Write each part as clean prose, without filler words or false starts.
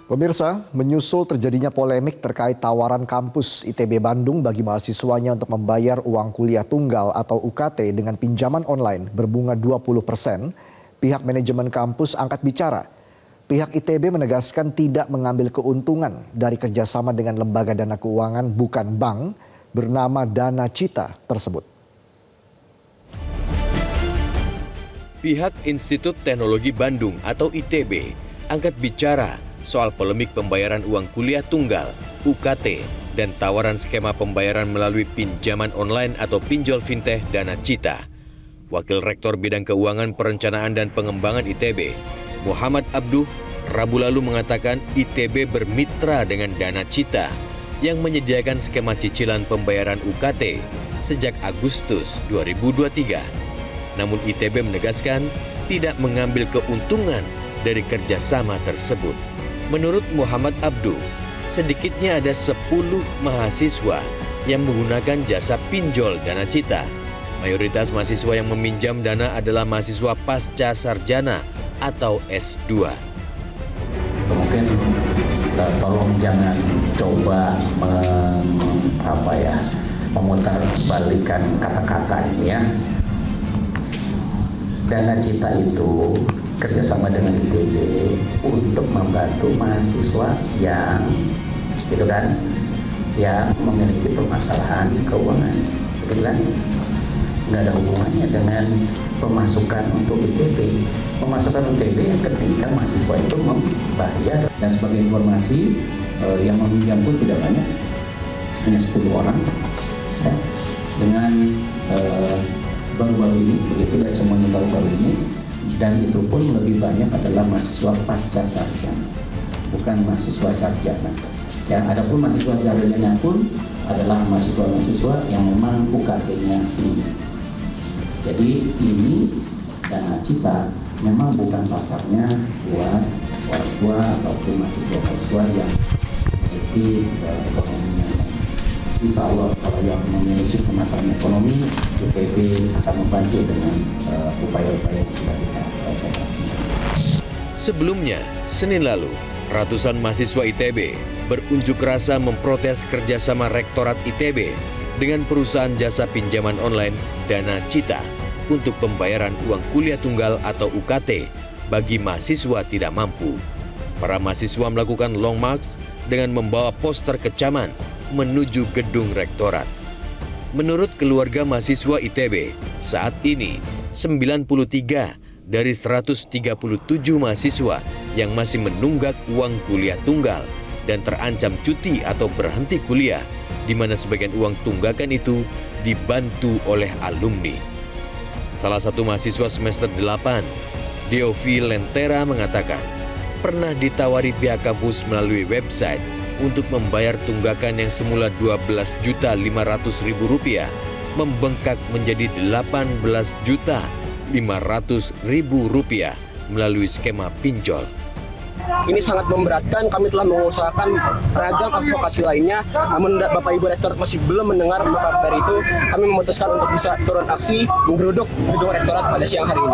Pemirsa, menyusul terjadinya polemik terkait tawaran kampus ITB Bandung bagi mahasiswanya untuk membayar uang kuliah tunggal atau UKT dengan pinjaman online berbunga 20%, pihak manajemen kampus angkat bicara. Pihak ITB menegaskan tidak mengambil keuntungan dari kerjasama dengan lembaga dana keuangan bukan bank bernama Dana Cita tersebut. Pihak Institut Teknologi Bandung atau ITB angkat bicara soal polemik pembayaran uang kuliah tunggal, UKT, dan tawaran skema pembayaran melalui pinjaman online atau pinjol fintech Dana Cita. Wakil Rektor Bidang Keuangan Perencanaan dan Pengembangan ITB, Muhammad Abduh, Rabu lalu mengatakan ITB bermitra dengan Dana Cita yang menyediakan skema cicilan pembayaran UKT sejak Agustus 2023. Namun ITB menegaskan tidak mengambil keuntungan dari kerjasama tersebut. Menurut Muhammad Abduh, sedikitnya ada 10 mahasiswa yang menggunakan jasa pinjol Dana Cita. Mayoritas mahasiswa yang meminjam dana adalah mahasiswa pasca sarjana atau S2. Mungkin tolong jangan coba memutarbalikkan kata-kata ini ya. Dana Cita itu kerjasama dengan ITB untuk membantu mahasiswa yang yang memiliki permasalahan keuangan, begitu kan? Nggak ada hubungannya dengan pemasukan untuk ITB. Pemasukan ITB yang ketika mahasiswa itu membayar. Dan sebagai informasi, yang meminjam pun tidak banyak, hanya 10 orang. Ya. Dengan baru-baru ini, begitu, dan semuanya baru-baru ini. Dan itu pun lebih banyak adalah mahasiswa pasca sarjana, bukan mahasiswa sarjana. Ya, adapun mahasiswa sarjana pun adalah mahasiswa-mahasiswa yang memang UKT-nya tinggi. Jadi ini Dana Cita memang bukan pasarnya buat orang tua ataupun mahasiswa-mahasiswa yang memiliki ekonominya. Insya Allah kalau yang memiliki permasalahan ekonomi, ITB akan membantu dengan upaya-upaya yang sudah kita laksanakan. Sebelumnya, Senin lalu, ratusan mahasiswa ITB berunjuk rasa memprotes kerjasama Rektorat ITB dengan perusahaan jasa pinjaman online Dana Cita untuk pembayaran uang kuliah tunggal atau UKT bagi mahasiswa tidak mampu. Para mahasiswa melakukan long march dengan membawa poster kecaman menuju gedung rektorat. Menurut keluarga mahasiswa ITB, saat ini 93 dari 137 mahasiswa yang masih menunggak uang kuliah tunggal dan terancam cuti atau berhenti kuliah, di mana sebagian uang tunggakan itu dibantu oleh alumni. Salah satu mahasiswa semester 8, Deovi Lentera mengatakan, pernah ditawari pihak kampus melalui website untuk membayar tunggakan yang semula Rp12.500.000 membengkak menjadi Rp18.500.000 melalui skema pinjol. Ini sangat memberatkan, kami telah mengusahakan ragam advokasi lainnya, namun Bapak Ibu Rektor masih belum mendengar. Maka dari itu kami memutuskan untuk bisa turun aksi menggeruduk gedung rektorat pada siang hari ini.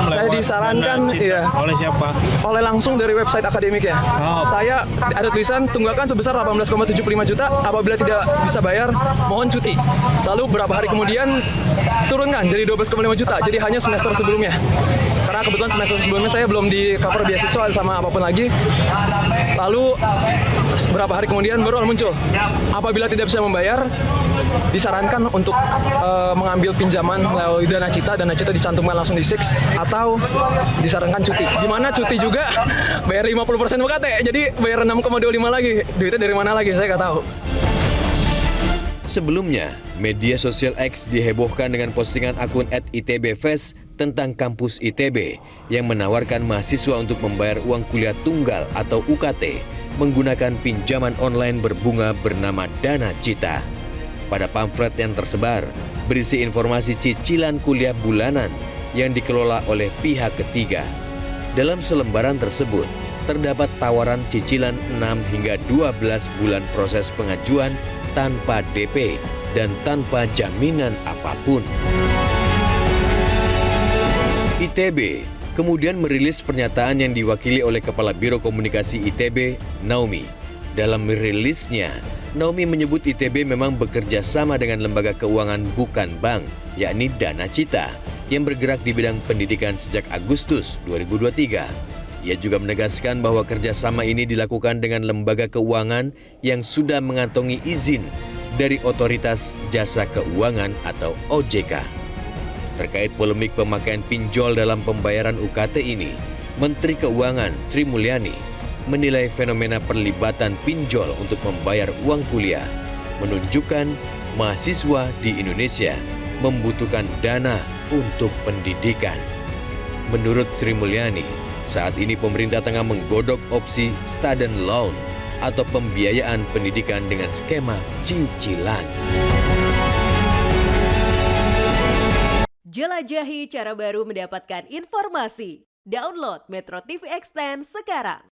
Saya disarankan oleh siapa? Oleh langsung dari website akademik ya. Saya ada tulisan tunggakan sebesar 18,75 juta, apabila tidak bisa bayar mohon cuti. Lalu beberapa hari kemudian turunkan jadi 12,5 juta, jadi hanya semester sebelumnya. Karena kebetulan semester sebelumnya saya belum di cover beasiswa sama apapun lagi. Lalu beberapa hari kemudian baru muncul, apabila tidak bisa membayar disarankan untuk mengambil pinjaman melalui Dana Cita. Dana Cita dicantumkan langsung di SIX, atau disarankan cuti. Di mana cuti juga bayar 50% UKT, jadi bayar 6,25 lagi. Duitnya dari mana lagi saya nggak tahu. Sebelumnya, media sosial X dihebohkan dengan postingan akun @ITBFest tentang kampus ITB yang menawarkan mahasiswa untuk membayar uang kuliah tunggal atau UKT menggunakan pinjaman online berbunga bernama Dana Cita. Pada pamflet yang tersebar berisi informasi cicilan kuliah bulanan yang dikelola oleh pihak ketiga. Dalam selembaran tersebut terdapat tawaran cicilan 6 hingga 12 bulan proses pengajuan tanpa DP dan tanpa jaminan apapun. ITB kemudian merilis pernyataan yang diwakili oleh Kepala Biro Komunikasi ITB, Naomi. Dalam rilisnya, Naomi menyebut ITB memang bekerja sama dengan lembaga keuangan bukan bank, yakni Dana Cita, yang bergerak di bidang pendidikan sejak Agustus 2023. Ia juga menegaskan bahwa kerjasama ini dilakukan dengan lembaga keuangan yang sudah mengantongi izin dari Otoritas Jasa Keuangan atau OJK. Terkait polemik pemakaian pinjol dalam pembayaran UKT ini, Menteri Keuangan Sri Mulyani menilai fenomena perlibatan pinjol untuk membayar uang kuliah menunjukkan mahasiswa di Indonesia membutuhkan dana untuk pendidikan. Menurut Sri Mulyani, saat ini pemerintah tengah menggodok opsi student loan atau pembiayaan pendidikan dengan skema cicilan. Jelajahi cara baru mendapatkan informasi. Download Metro TV Extend sekarang.